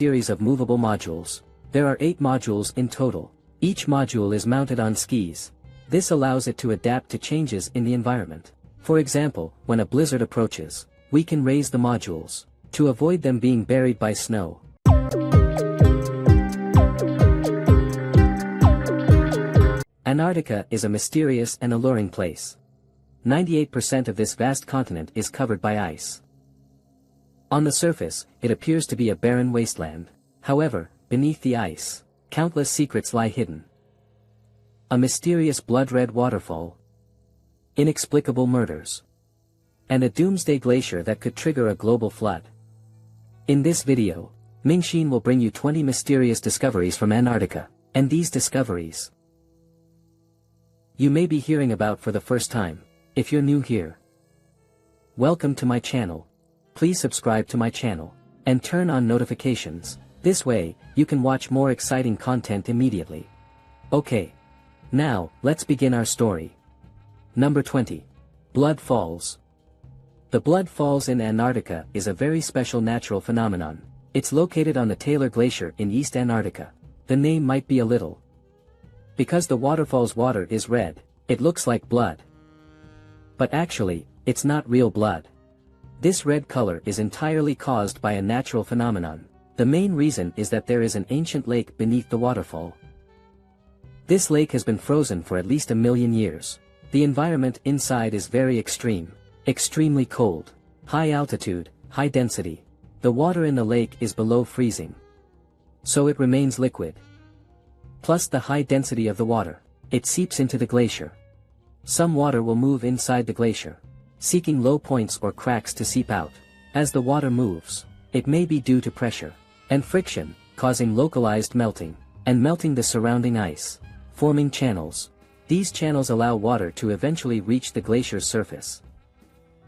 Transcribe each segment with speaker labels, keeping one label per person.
Speaker 1: series of movable modules. There are 8 modules in total. Each module is mounted on skis. This allows it to adapt to changes in the environment. For example, when a blizzard approaches, we can raise the modules to avoid them being buried by snow. Antarctica is a mysterious and alluring place. 98% of this vast continent is covered by ice. On the surface, it appears to be a barren wasteland. However, beneath the ice, countless secrets lie hidden. A mysterious blood-red waterfall, inexplicable murders, and a doomsday glacier that could trigger a global flood. In this video, Mingxin will bring you 20 mysterious discoveries from Antarctica, and these discoveries you may be hearing about for the first time. If you're new here, welcome to my channel. Please subscribe to my channel, and turn on notifications. This way, you can watch more exciting content immediately. Okay. Now, let's begin our story. Number 20. Blood Falls. The Blood Falls in Antarctica is a very special natural phenomenon. It's located on the Taylor Glacier in East Antarctica. The name might be a little. Because the waterfall's water is red, it looks like blood. But actually, it's not real blood. This red color is entirely caused by a natural phenomenon. The main reason is that there is an ancient lake beneath the waterfall. This lake has been frozen for at least 1 million years. The environment inside is very extreme, extremely cold, high altitude, high density. The water in the lake is below freezing, so it remains liquid. Plus the high density of the water, it seeps into the glacier. Some water will move inside the glacier, seeking low points or cracks to seep out. As the water moves, it may be due to pressure and friction, causing localized melting, and melting the surrounding ice, forming channels. These channels allow water to eventually reach the glacier's surface.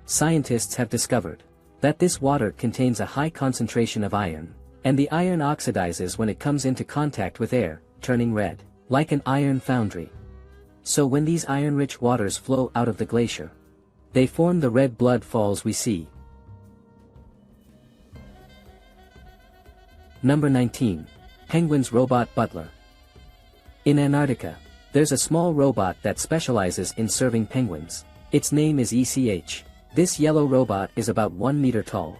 Speaker 1: Scientists have discovered that this water contains a high concentration of iron, and the iron oxidizes when it comes into contact with air, turning red, like an iron foundry. So when these iron-rich waters flow out of the glacier, they form the red blood falls we see. Number 19. Penguin's Robot Butler. In Antarctica, there's a small robot that specializes in serving penguins. Its name is ECH. This yellow robot is about 1 meter tall.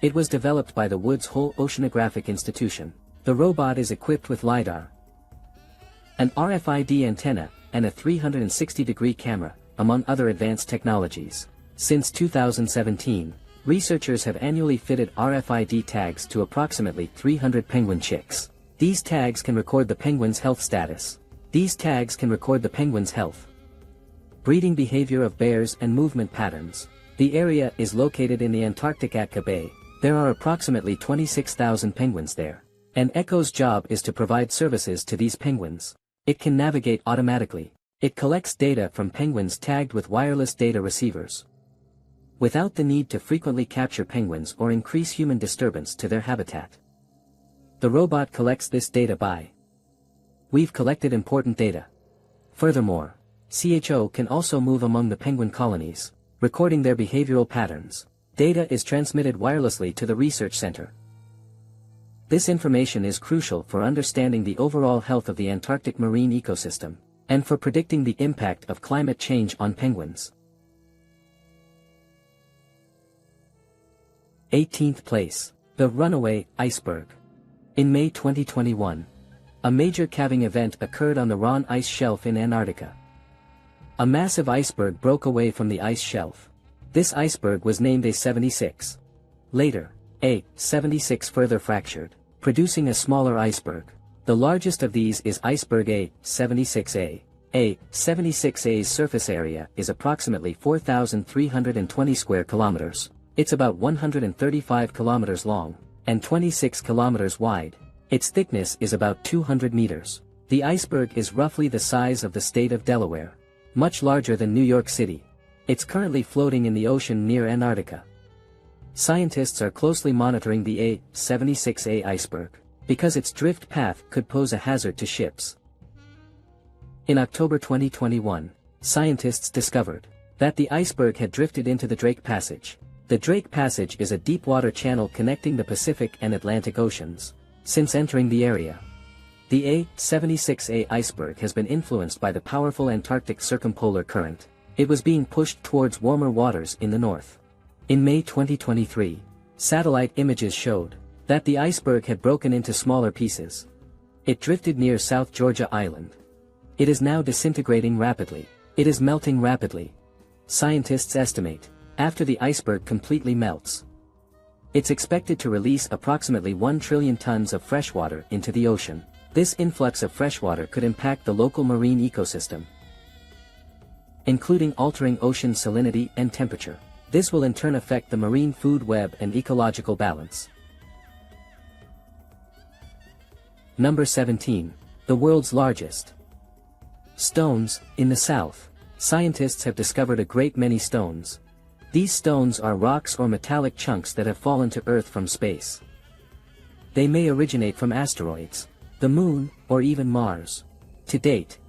Speaker 1: It was developed by the Woods Hole Oceanographic Institution. The robot is equipped with LiDAR, an RFID antenna, and a 360-degree camera, among other advanced technologies. Since 2017, researchers have annually fitted RFID tags to approximately 300 penguin chicks. These tags can record the penguin's health status. These tags can record the penguin's health, breeding behavior of bears and movement patterns. The area is located in the Antarctica Bay. There are approximately 26,000 penguins there, and Echo's job is to provide services to these penguins. It can navigate automatically. It collects data from penguins tagged with wireless data receivers, without the need to frequently capture penguins or increase human disturbance to their habitat. The robot collects this data by we've collected important data. Furthermore, CHO can also move among the penguin colonies, recording their behavioral patterns. Data is transmitted wirelessly to the research center. This information is crucial for understanding the overall health of the Antarctic marine ecosystem, and for predicting the impact of climate change on penguins. 18th place. The Runaway Iceberg. In May 2021, a major calving event occurred on the Ron ice shelf in Antarctica. A massive iceberg broke away from the ice shelf. This iceberg was named A76. Later, A76 further fractured, producing a smaller iceberg. The largest of these is iceberg A76A. A76A's surface area is approximately 4,320 square kilometers. It's about 135 kilometers long, and 26 kilometers wide. Its thickness is about 200 meters. The iceberg is roughly the size of the state of Delaware, much larger than New York City. It's currently floating in the ocean near Antarctica. Scientists are closely monitoring the A76A iceberg, because its drift path could pose a hazard to ships. In October 2021, scientists discovered that the iceberg had drifted into the Drake Passage. The Drake Passage is a deep-water channel connecting the Pacific and Atlantic Oceans. since entering the area. The A-76A iceberg has been influenced by the powerful Antarctic circumpolar current. It was being pushed towards warmer waters in the north. In May 2023, satellite images showed that the iceberg had broken into smaller pieces. It drifted near South Georgia Island. It is now disintegrating rapidly. It is melting rapidly. Scientists estimate, after the iceberg completely melts, it's expected to release approximately 1 trillion tons of freshwater into the ocean. This influx of freshwater could impact the local marine ecosystem, including altering ocean salinity and temperature. This will in turn affect the marine food web and ecological balance. Number 17. The world's largest stones. In the south, scientists have discovered a great many stones. These stones are rocks or metallic chunks that have fallen to Earth from space. They may originate from asteroids, the Moon, or even Mars. To date,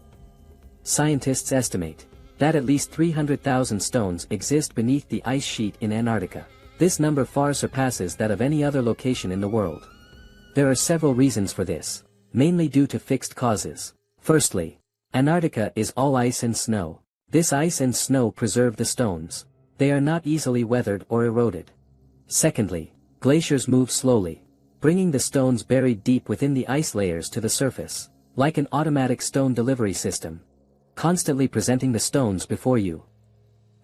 Speaker 1: scientists estimate that at least 300,000 stones exist beneath the ice sheet in Antarctica. This number far surpasses that of any other location in the world. There are several reasons for this, mainly due to fixed causes. Firstly, Antarctica is all ice and snow. This ice and snow preserve the stones. They are not easily weathered or eroded. Secondly, glaciers move slowly, bringing the stones buried deep within the ice layers to the surface, like an automatic stone delivery system, constantly presenting the stones before you.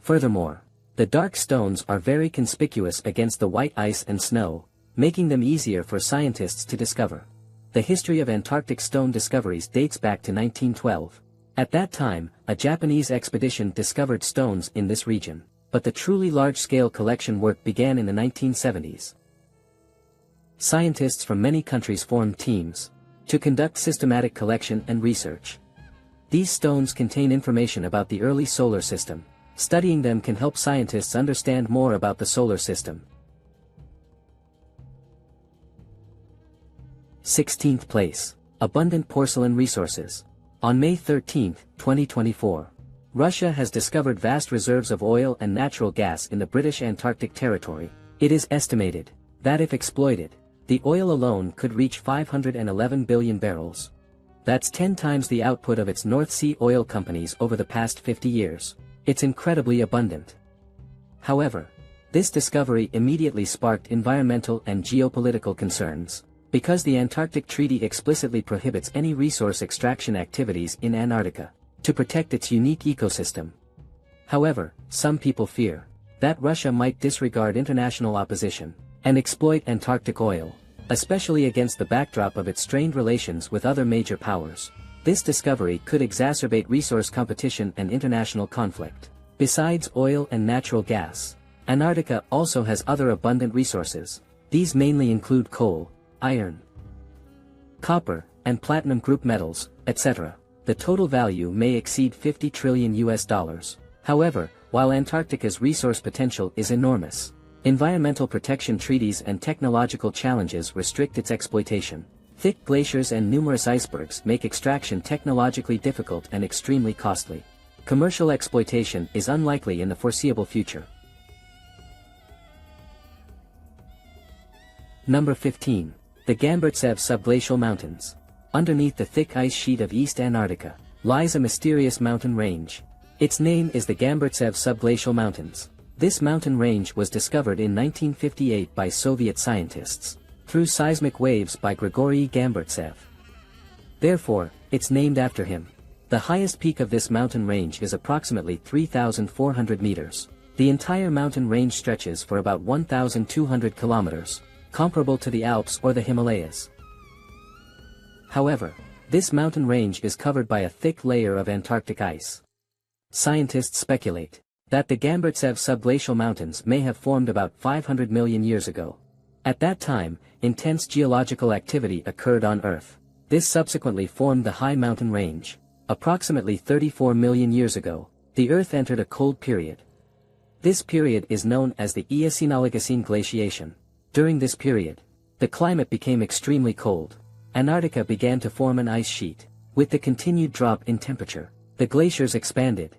Speaker 1: Furthermore, the dark stones are very conspicuous against the white ice and snow, making them easier for scientists to discover. The history of Antarctic stone discoveries dates back to 1912. At that time, a Japanese expedition discovered stones in this region, but the truly large-scale collection work began in the 1970s. Scientists from many countries formed teams to conduct systematic collection and research. These stones contain information about the early solar system. Studying them can help scientists understand more about the solar system. 16th place. Abundant porcelain resources. On May 13, 2024, Russia has discovered vast reserves of oil and natural gas in the British Antarctic territory. It is estimated that if exploited, the oil alone could reach 511 billion barrels. That's 10 times the output of its North Sea oil companies over the past 50 years. It's incredibly abundant. However, this discovery immediately sparked environmental and geopolitical concerns, because the Antarctic Treaty explicitly prohibits any resource extraction activities in Antarctica, to protect its unique ecosystem. However, some people fear that Russia might disregard international opposition and exploit Antarctic oil, especially against the backdrop of its strained relations with other major powers. This discovery could exacerbate resource competition and international conflict. Besides oil and natural gas, Antarctica also has other abundant resources. These mainly include coal, iron, copper, and platinum group metals, etc. The total value may exceed $50 trillion. However, while Antarctica's resource potential is enormous, environmental protection treaties and technological challenges restrict its exploitation. Thick glaciers and numerous icebergs make extraction technologically difficult and extremely costly. Commercial exploitation is unlikely in the foreseeable future. Number 15. The Gamburtsev Subglacial Mountains. Underneath the thick ice sheet of East Antarctica lies a mysterious mountain range. Its name is the Gamburtsev Subglacial Mountains. This mountain range was discovered in 1958 by Soviet scientists through seismic waves by Grigory Gamburtsev. Therefore, it's named after him. The highest peak of this mountain range is approximately 3,400 meters. The entire mountain range stretches for about 1,200 kilometers, comparable to the Alps or the Himalayas. However, this mountain range is covered by a thick layer of Antarctic ice. Scientists speculate that the Gamburtsev subglacial mountains may have formed about 500 million years ago. At that time, intense geological activity occurred on Earth. This subsequently formed the high mountain range. Approximately 34 million years ago, the Earth entered a cold period. This period is known as the Eocene-Oligocene glaciation. During this period, the climate became extremely cold. Antarctica began to form an ice sheet. With the continued drop in temperature, the glaciers expanded,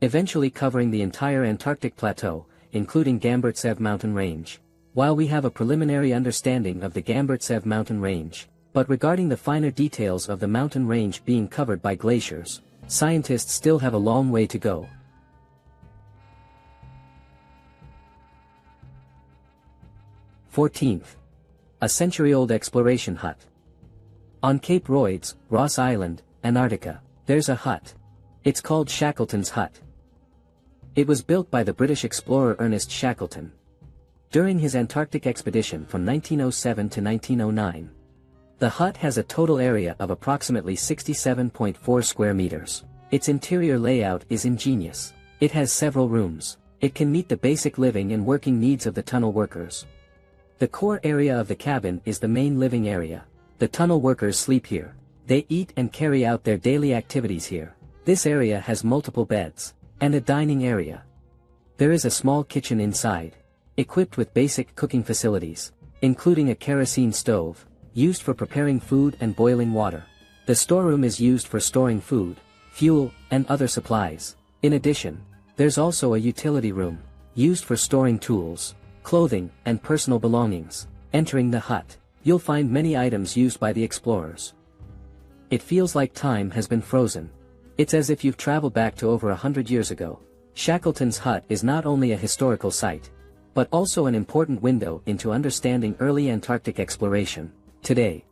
Speaker 1: eventually covering the entire Antarctic plateau, including Gamburtsev mountain range. While we have a preliminary understanding of the Gamburtsev mountain range, But regarding the finer details of the mountain range being covered by glaciers, scientists still have a long way to go. 14th. A century-old exploration hut. On Cape Royds, Ross Island, Antarctica, there's a hut. It's called Shackleton's Hut. It was built by the British explorer Ernest Shackleton during his Antarctic expedition from 1907 to 1909. The hut has a total area of approximately 67.4 square meters. Its interior layout is ingenious. It has several rooms. It can meet the basic living and working needs of the tunnel workers. The core area of the cabin is the main living area. The tunnel workers sleep here. They eat and carry out their daily activities here. This area has multiple beds and a dining area. There is a small kitchen inside, equipped with basic cooking facilities, including a kerosene stove, used for preparing food and boiling water. The storeroom is used for storing food, fuel, and other supplies. In addition, there's also a utility room, used for storing tools, clothing, and personal belongings. Entering the hut, you'll find many items used by the explorers. It feels like time has been frozen. It's as if you've traveled back to over 100 years ago. Shackleton's Hut is not only a historical site, but also an important window into understanding early Antarctic exploration. Today,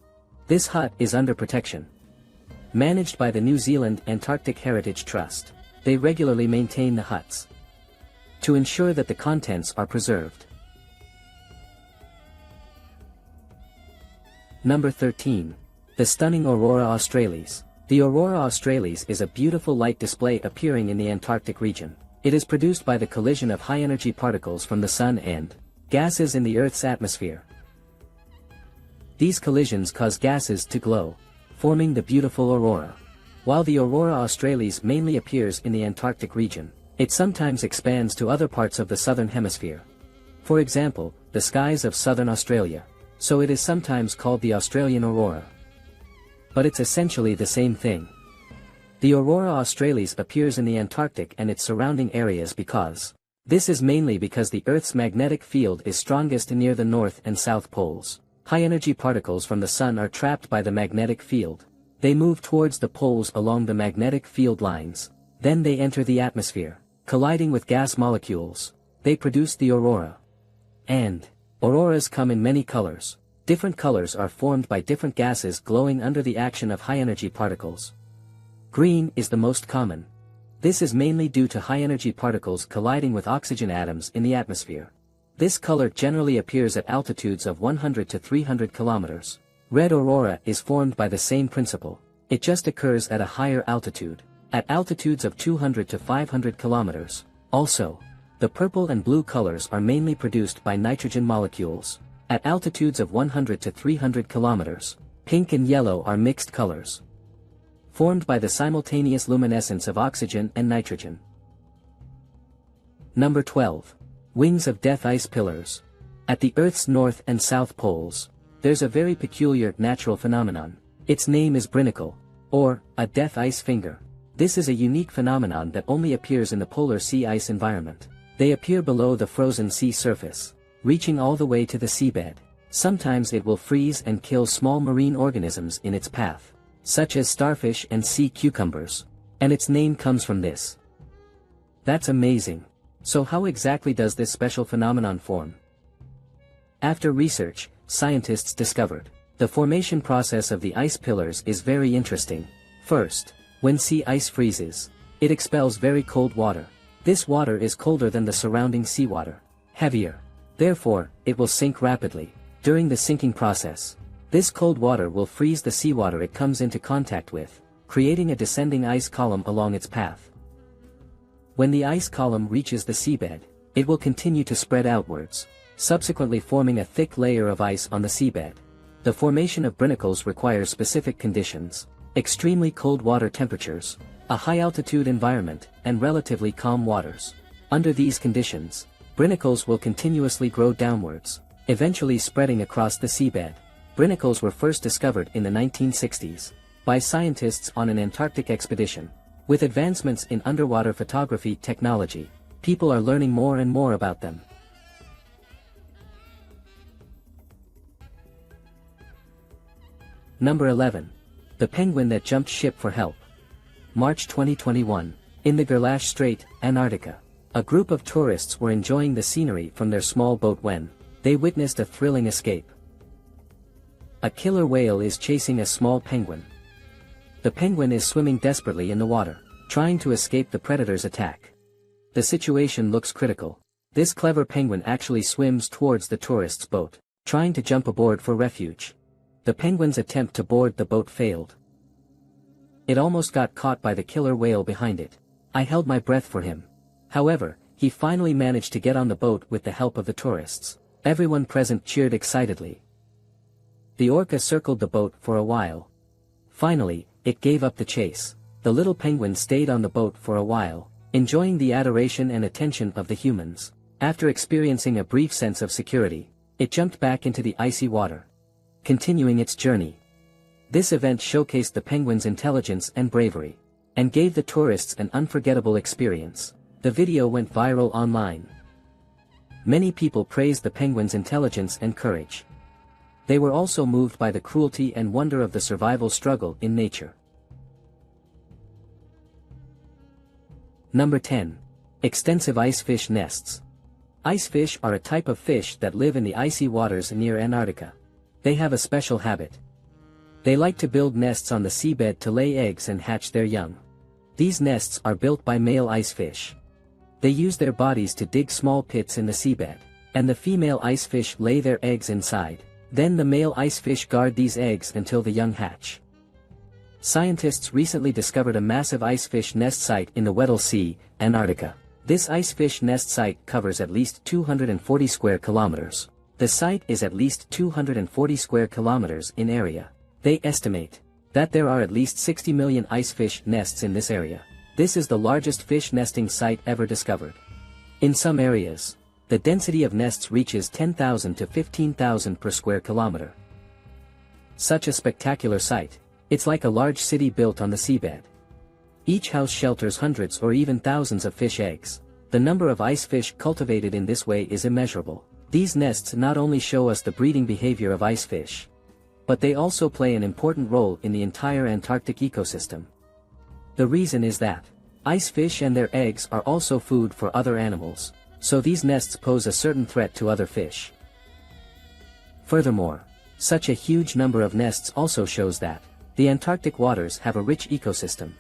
Speaker 1: this hut is under protection. Managed by the New Zealand Antarctic Heritage Trust, they regularly maintain the huts to ensure that the contents are preserved. Number 13. The stunning Aurora Australis. The Aurora Australis is a beautiful light display appearing in the Antarctic region. It is produced by the collision of high-energy particles from the Sun and gases in the Earth's atmosphere. These collisions cause gases to glow, forming the beautiful aurora. While the Aurora Australis mainly appears in the Antarctic region, it sometimes expands to other parts of the southern hemisphere. For example, the skies of southern Australia. So it is sometimes called the Australian aurora. But it's essentially the same thing. The Aurora Australis appears in the Antarctic and its surrounding areas because this is mainly because the Earth's magnetic field is strongest near the North and South poles. High-energy particles from the Sun are trapped by the magnetic field. They move towards the poles along the magnetic field lines. Then they enter the atmosphere, colliding with gas molecules. They produce the aurora. And auroras come in many colors. Different colors are formed by different gases glowing under the action of high-energy particles. Green is the most common. This is mainly due to high-energy particles colliding with oxygen atoms in the atmosphere. This color generally appears at altitudes of 100 to 300 kilometers. Red aurora is formed by the same principle. It just occurs at a higher altitude, at altitudes of 200 to 500 kilometers. Also, the purple and blue colors are mainly produced by nitrogen molecules. At altitudes of 100 to 300 kilometers, pink and yellow are mixed colors, formed by the simultaneous luminescence of oxygen and nitrogen. Number 12. Wings of death ice pillars. At the Earth's north and south poles, there's a very peculiar natural phenomenon. Its name is brinnacle, or a death ice finger. This is a unique phenomenon that only appears in the polar sea ice environment. They appear below the frozen sea surface, reaching all the way to the seabed. Sometimes it will freeze and kill small marine organisms in its path, such as starfish and sea cucumbers. And its name comes from this. That's amazing. So how exactly does this special phenomenon form? After research, scientists discovered the formation process of the ice pillars is very interesting. First, when sea ice freezes, it expels very cold water. This water is colder than the surrounding seawater, heavier. Therefore, it will sink rapidly. During the sinking process, this cold water will freeze the seawater it comes into contact with, creating a descending ice column along its path. When the ice column reaches the seabed, it will continue to spread outwards, subsequently forming a thick layer of ice on the seabed. The formation of brinnacles requires specific conditions: extremely cold water temperatures, a high-altitude environment, and relatively calm waters. Under these conditions, brinnacles will continuously grow downwards, eventually spreading across the seabed. Brinnacles were first discovered in the 1960s by scientists on an Antarctic expedition. With advancements in underwater photography technology, people are learning more and more about them. Number 11. The penguin that jumped ship for help. March 2021. In the Gerlache Strait, Antarctica. A group of tourists were enjoying the scenery from their small boat when they witnessed a thrilling escape. A killer whale is chasing a small penguin. The penguin is swimming desperately in the water, trying to escape the predator's attack. The situation looks critical. This clever penguin actually swims towards the tourist's boat, trying to jump aboard for refuge. The penguin's attempt to board the boat failed. It almost got caught by the killer whale behind it. I held my breath for him. However, he finally managed to get on the boat with the help of the tourists. Everyone present cheered excitedly. The orca circled the boat for a while. Finally, it gave up the chase. The little penguin stayed on the boat for a while, enjoying the adoration and attention of the humans. After experiencing a brief sense of security, it jumped back into the icy water, continuing its journey. This event showcased the penguin's intelligence and bravery, and gave the tourists an unforgettable experience. The video went viral online. Many people praised the penguin's intelligence and courage. They were also moved by the cruelty and wonder of the survival struggle in nature. Number 10. Extensive ice fish nests. Icefish are a type of fish that live in the icy waters near Antarctica. They have a special habit. They like to build nests on the seabed to lay eggs and hatch their young. These nests are built by male icefish. They use their bodies to dig small pits in the seabed, and the female icefish lay their eggs inside. Then the male icefish guard these eggs until the young hatch. Scientists recently discovered a massive icefish nest site in the Weddell Sea, Antarctica. This icefish nest site covers at least 240 square kilometers. The site is at least 240 square kilometers in area. They estimate that there are at least 60 million icefish nests in this area. This is the largest fish nesting site ever discovered. In some areas, the density of nests reaches 10,000 to 15,000 per square kilometer. Such a spectacular sight. It's like a large city built on the seabed. Each house shelters hundreds or even thousands of fish eggs. The number of icefish cultivated in this way is immeasurable. These nests not only show us the breeding behavior of icefish, but they also play an important role in the entire Antarctic ecosystem. The reason is that icefish and their eggs are also food for other animals, so these nests pose a certain threat to other fish. Furthermore, such a huge number of nests also shows that the Antarctic waters have a rich ecosystem.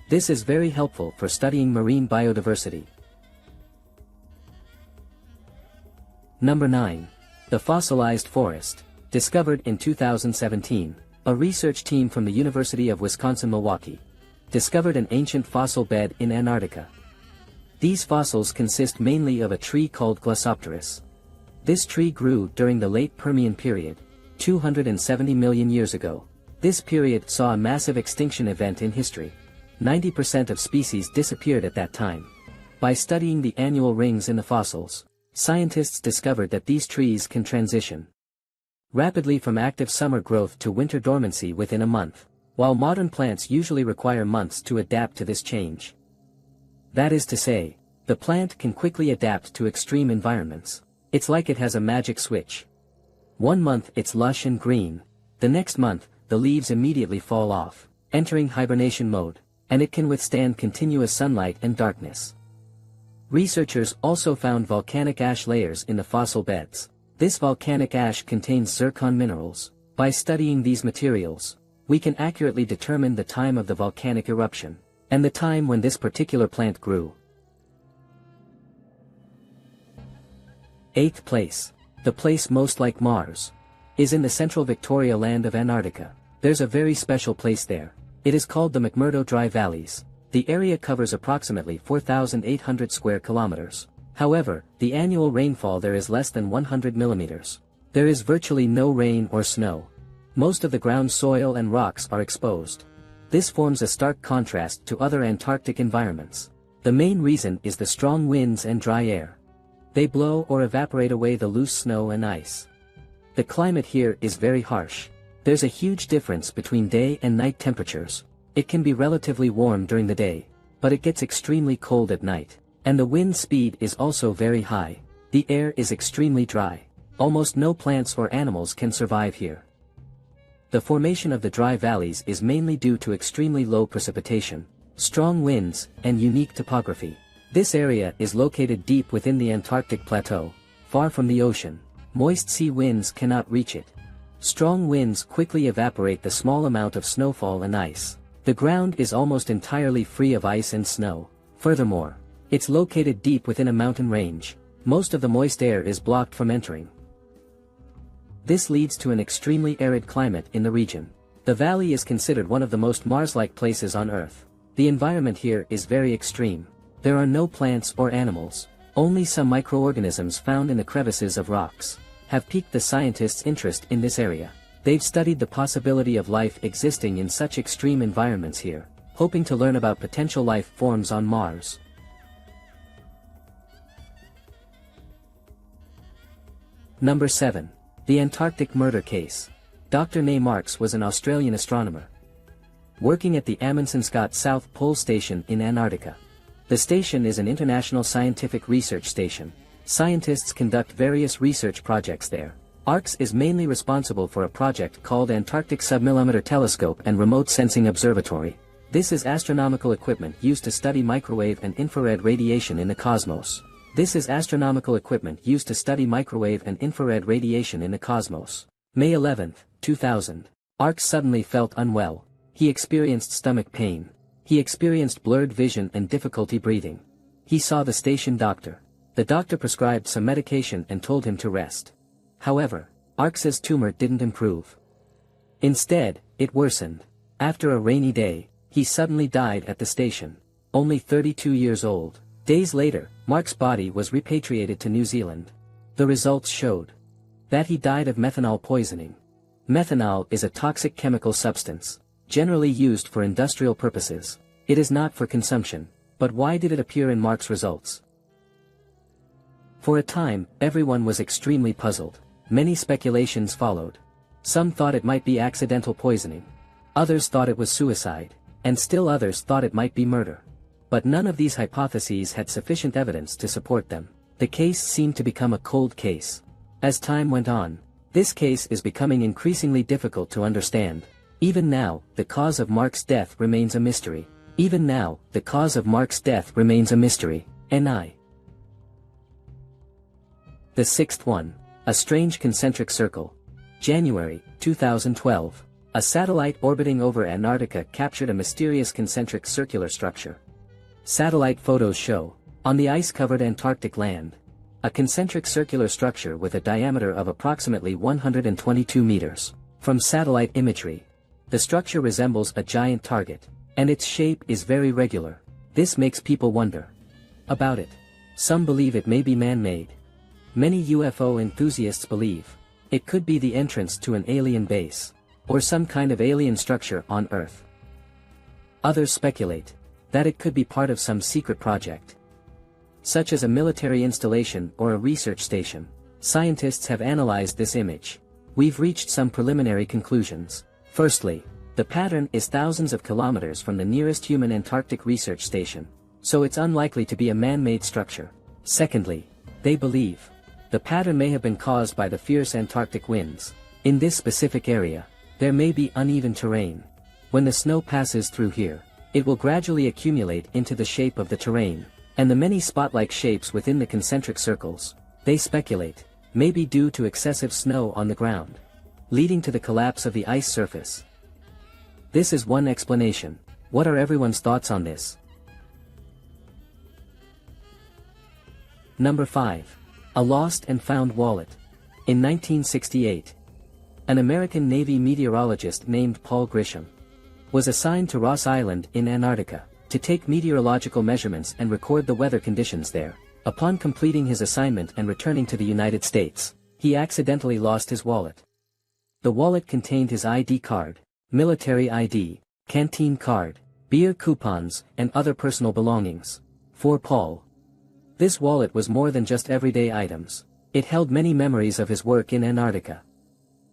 Speaker 1: This is very helpful for studying marine biodiversity. Number 9. The fossilized forest. Discovered in 2017, a research team from the University of Wisconsin-Milwaukee discovered an ancient fossil bed in Antarctica. These fossils consist mainly of a tree called Glossopteris. This tree grew during the late Permian period, 270 million years ago. This period saw a massive extinction event in history. 90% of species disappeared at that time. By studying the annual rings in the fossils, scientists discovered that these trees can transition rapidly from active summer growth to winter dormancy within a month, while modern plants usually require months to adapt to this change. That is to say, the plant can quickly adapt to extreme environments. It's like it has a magic switch. One month it's lush and green, the next month, the leaves immediately fall off, entering hibernation mode, and it can withstand continuous sunlight and darkness. Researchers also found volcanic ash layers in the fossil beds. This volcanic ash contains zircon minerals. By studying these materials, we can accurately determine the time of the volcanic eruption, and the time when this particular plant grew. 8th place. The place most like Mars is in the central Victoria land of Antarctica. There's a very special place there. It is called the McMurdo Dry Valleys. The area covers approximately 4,800 square kilometers. However, the annual rainfall there is less than 100 millimeters. There is virtually no rain or snow. Most of the ground soil and rocks are exposed. This forms a stark contrast to other Antarctic environments. The main reason is the strong winds and dry air. They blow or evaporate away the loose snow and ice. The climate here is very harsh. There's a huge difference between day and night temperatures. It can be relatively warm during the day, but it gets extremely cold at night. And the wind speed is also very high. The air is extremely dry. Almost no plants or animals can survive here. The formation of the dry valleys is mainly due to extremely low precipitation, strong winds, and unique topography. This area is located deep within the Antarctic plateau, far from the ocean. Moist sea winds cannot reach it. Strong winds quickly evaporate the small amount of snowfall and ice. The ground is almost entirely free of ice and snow. Furthermore, it's located deep within a mountain range. Most of the moist air is blocked from entering. This leads to an extremely arid climate in the region. The valley is considered one of the most Mars-like places on Earth. The environment here is very extreme. There are no plants or animals. Only some microorganisms found in the crevices of rocks have piqued the scientists' interest in this area. They've studied the possibility of life existing in such extreme environments here, hoping to learn about potential life forms on Mars. Number 7. The Antarctic Murder Case. Dr. Nay Marks was an Australian astronomer working at the Amundsen-Scott South Pole Station in Antarctica. The station is an international scientific research station. Scientists conduct various research projects there. ARCS is mainly responsible for a project called Antarctic Submillimeter Telescope and Remote Sensing Observatory. This is astronomical equipment used to study microwave and infrared radiation in the cosmos. May 11, 2000. ARCS suddenly felt unwell. He experienced stomach pain. He experienced blurred vision and difficulty breathing. He saw the station doctor. The doctor prescribed some medication and told him to rest. However, ARCS's tumor didn't improve. Instead, it worsened. After a rainy day, he suddenly died at the station. Only 32 years old. Days later, Mark's body was repatriated to New Zealand. The results showed that he died of methanol poisoning. Methanol is a toxic chemical substance, generally used for industrial purposes. It is not for consumption. But why did it appear in Mark's results? For a time, everyone was extremely puzzled. Many speculations followed. Some thought it might be accidental poisoning. Others thought it was suicide. And still others thought it might be murder. But none of these hypotheses had sufficient evidence to support them. The case seemed to become a cold case. As time went on, this case is becoming increasingly difficult to understand. Even now, the cause of Mark's death remains a mystery. NI. The sixth one. A strange concentric circle. January, 2012. A satellite orbiting over Antarctica captured a mysterious concentric circular structure. Satellite photos show, on the ice-covered Antarctic land, a concentric circular structure with a diameter of approximately 122 meters. From satellite imagery, the structure resembles a giant target, and its shape is very regular. This makes people wonder about it. Some believe it may be man-made. Many UFO enthusiasts believe it could be the entrance to an alien base, or some kind of alien structure on Earth. Others speculate that it could be part of some secret project, such as a military installation or a research station. Scientists have analyzed this image. We've reached some preliminary conclusions. Firstly, the pattern is thousands of kilometers from the nearest human Antarctic research station, so it's unlikely to be a man-made structure. Secondly, they believe the pattern may have been caused by the fierce Antarctic winds. In this specific area, there may be uneven terrain. When the snow passes through here, it will gradually accumulate into the shape of the terrain, and the many spot-like shapes within the concentric circles, they speculate, may be due to excessive snow on the ground, leading to the collapse of the ice surface. This is one explanation. What are everyone's thoughts on this? Number 5. A lost and found wallet. In 1968, an American Navy meteorologist named Paul Grisham was assigned to Ross Island in Antarctica to take meteorological measurements and record the weather conditions there. Upon completing his assignment and returning to the United States, he accidentally lost his wallet. The wallet contained his ID card, military ID, canteen card, beer coupons, and other personal belongings. For Paul, this wallet was more than just everyday items. It held many memories of his work in Antarctica.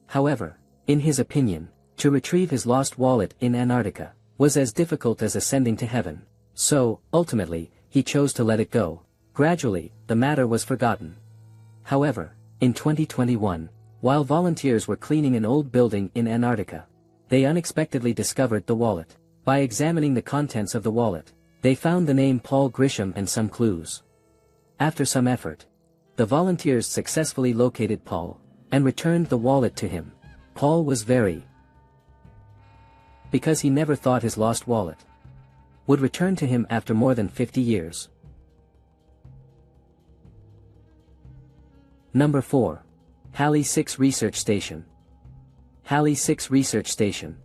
Speaker 1: However, in his opinion, to retrieve his lost wallet in Antarctica was as difficult as ascending to heaven. So, ultimately, he chose to let it go. Gradually, the matter was forgotten. However, in 2021, while volunteers were cleaning an old building in Antarctica, they unexpectedly discovered the wallet. By examining the contents of the wallet, they found the name Paul Grisham and some clues. After some effort, the volunteers successfully located Paul, and returned the wallet to him. Paul was very because he never thought his lost wallet would return to him after more than 50 years. Number 4. Halley 6 Research Station. Halley 6 Research Station.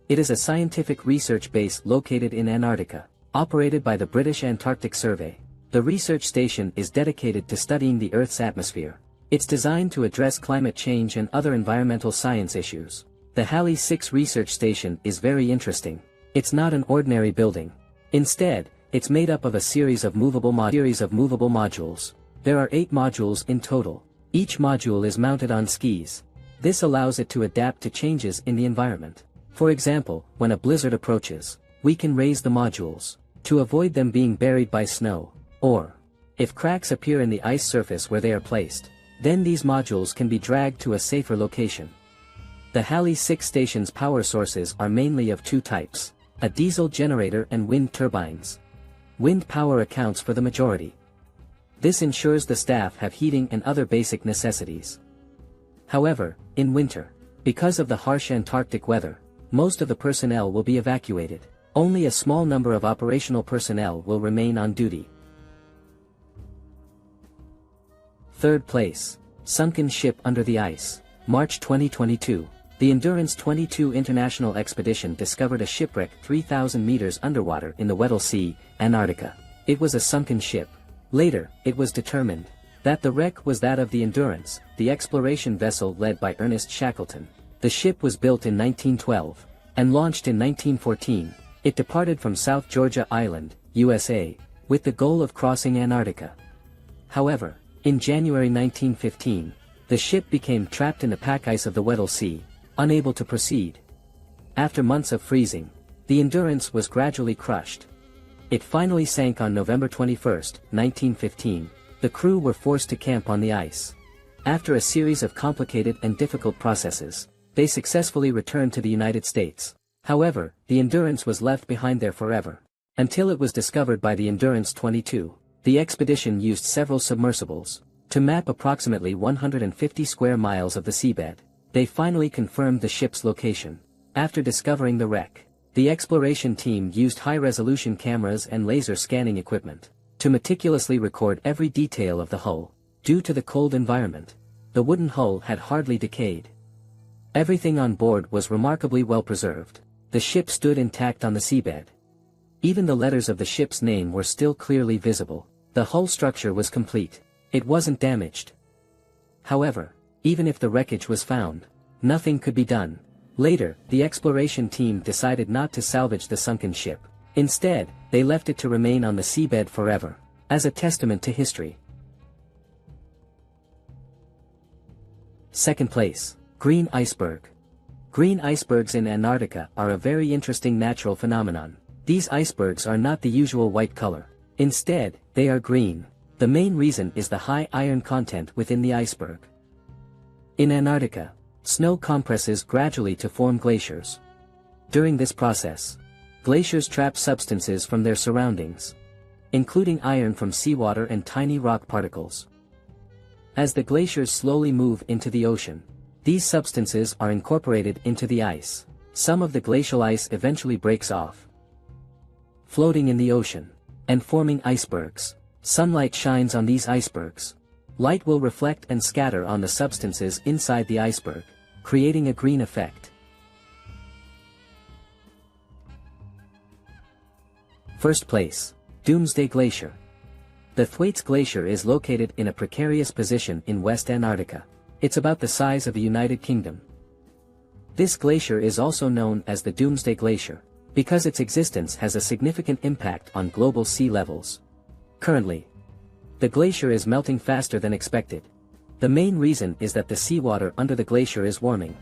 Speaker 1: It is a scientific research base located in Antarctica, operated by the British Antarctic Survey. The research station is dedicated to studying the Earth's atmosphere. It's designed to address climate change and other environmental science issues. The Halley 6 Research Station is very interesting. It's not an ordinary building. Instead, it's made up of a series of movable modules. There are 8 modules in total. Each module is mounted on skis. This allows it to adapt to changes in the environment. For example, when a blizzard approaches, we can raise the modules to avoid them being buried by snow. Or, if cracks appear in the ice surface where they are placed, then these modules can be dragged to a safer location. The Halley 6 station's power sources are mainly of 2 types, a diesel generator and wind turbines. Wind power accounts for the majority. This ensures the staff have heating and other basic necessities. However, in winter, because of the harsh Antarctic weather, most of the personnel will be evacuated. Only a small number of operational personnel will remain on duty. Third place. Sunken ship under the ice. March 2022. The Endurance 22 International Expedition discovered a shipwreck 3,000 meters underwater in the Weddell Sea, Antarctica. It was a sunken ship. Later, it was determined that the wreck was that of the Endurance, the exploration vessel led by Ernest Shackleton. The ship was built in 1912 and launched in 1914. It departed from South Georgia Island, USA, with the goal of crossing Antarctica. However, in January 1915, the ship became trapped in the pack ice of the Weddell Sea, unable to proceed. After months of freezing, the Endurance was gradually crushed. It finally sank on November 21, 1915. The crew were forced to camp on the ice. After a series of complicated and difficult processes, they successfully returned to the United States. However, the Endurance was left behind there forever. Until it was discovered by the Endurance 22, the expedition used several submersibles to map approximately 150 square miles of the seabed. They finally confirmed the ship's location. After discovering the wreck, the exploration team used high-resolution cameras and laser scanning equipment to meticulously record every detail of the hull. Due to the cold environment, the wooden hull had hardly decayed. Everything on board was remarkably well preserved. The ship stood intact on the seabed. Even the letters of the ship's name were still clearly visible. The hull structure was complete. It wasn't damaged. However, even if the wreckage was found, nothing could be done. Later, the exploration team decided not to salvage the sunken ship. Instead, they left it to remain on the seabed forever, as a testament to history. Second place. Green iceberg. Green icebergs in Antarctica are a very interesting natural phenomenon. These icebergs are not the usual white color. Instead, they are green. The main reason is the high iron content within the iceberg. In Antarctica, snow compresses gradually to form glaciers. During this process, glaciers trap substances from their surroundings, including iron from seawater and tiny rock particles. As the glaciers slowly move into the ocean, these substances are incorporated into the ice. Some of the glacial ice eventually breaks off, floating in the ocean, and forming icebergs. Sunlight shines on these icebergs. Light will reflect and scatter on the substances inside the iceberg, creating a green effect. First place. Doomsday Glacier. The Thwaites Glacier is located in a precarious position in West Antarctica. It's about the size of the United Kingdom. This glacier is also known as the Doomsday Glacier, because its existence has a significant impact on global sea levels. Currently, the glacier is melting faster than expected. The main reason is that the seawater under the glacier is warming.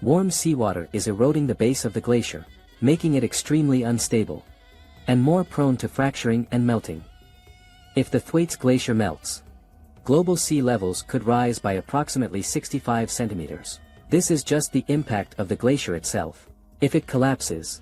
Speaker 1: Warm seawater is eroding the base of the glacier, making it extremely unstable, and more prone to fracturing and melting. If the Thwaites Glacier melts, global sea levels could rise by approximately 65 centimeters. This is just the impact of the glacier itself. If it collapses,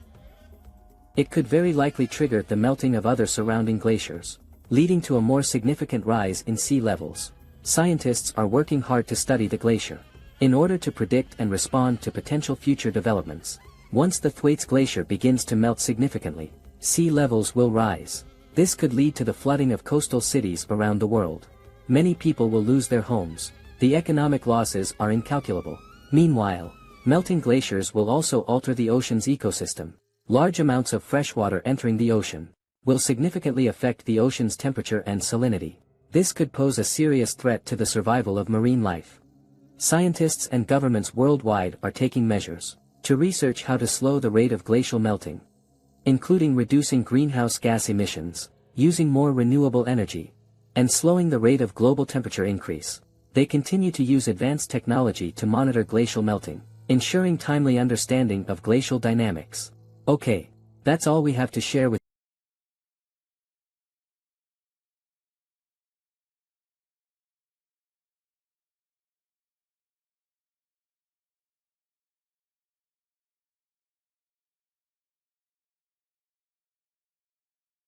Speaker 1: it could very likely trigger the melting of other surrounding glaciers, leading to a more significant rise in sea levels. Scientists are working hard to study the glacier, in order to predict and respond to potential future developments. Once the Thwaites Glacier begins to melt significantly, sea levels will rise. This could lead to the flooding of coastal cities around the world. Many people will lose their homes. The economic losses are incalculable. Meanwhile, melting glaciers will also alter the ocean's ecosystem. Large amounts of fresh water entering the ocean will significantly affect the ocean's temperature and salinity. This could pose a serious threat to the survival of marine life. Scientists and governments worldwide are taking measures to research how to slow the rate of glacial melting, including reducing greenhouse gas emissions, using more renewable energy, and slowing the rate of global temperature increase. They continue to use advanced technology to monitor glacial melting, ensuring timely understanding of glacial dynamics. Okay, that's all we have to share with